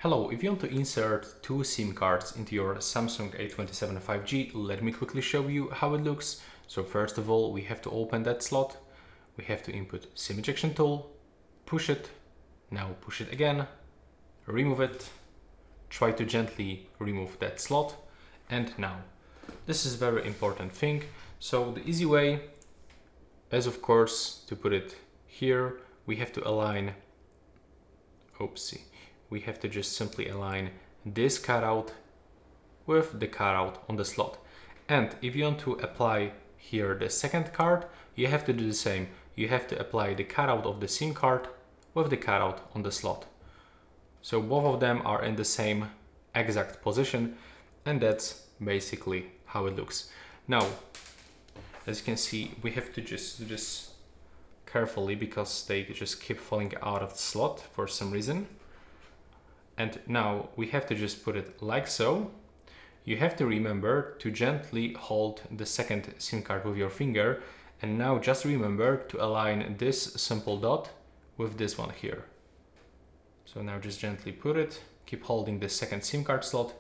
Hello, if you want to insert two SIM cards into your Samsung A27 5G, let me quickly show you how it looks. So first of all, we have to open that slot. We have to input SIM ejection tool, push it, now push it again, remove it, try to gently remove that slot, and now. This is a very important thing. So the easy way is of course to put it here. We have to align, we have to just simply align this cutout with the cutout on the slot. And if you want to apply here the second card, you have to do the same. You have to apply the cutout of the SIM card with the cutout on the slot. So both of them are in the same exact position, and that's basically how it looks. Now, as you can see, we have to just do this carefully because they just keep falling out of the slot for some reason. And now we have to just put it like so. You have to remember to gently hold the second SIM card with your finger. And now just remember to align this simple dot with this one here. So now just gently put it, keep holding the second SIM card slot.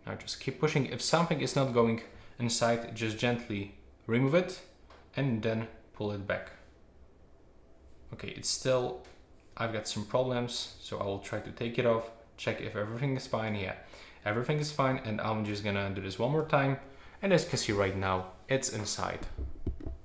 Now just keep pushing. If something is not going inside, just gently remove it and then pull it back. Okay, it's still, I've got some problems, so I will try to take it off, check if everything is fine. Yeah, everything is fine, and I'm just gonna do this one more time, and as you can see right now, it's inside.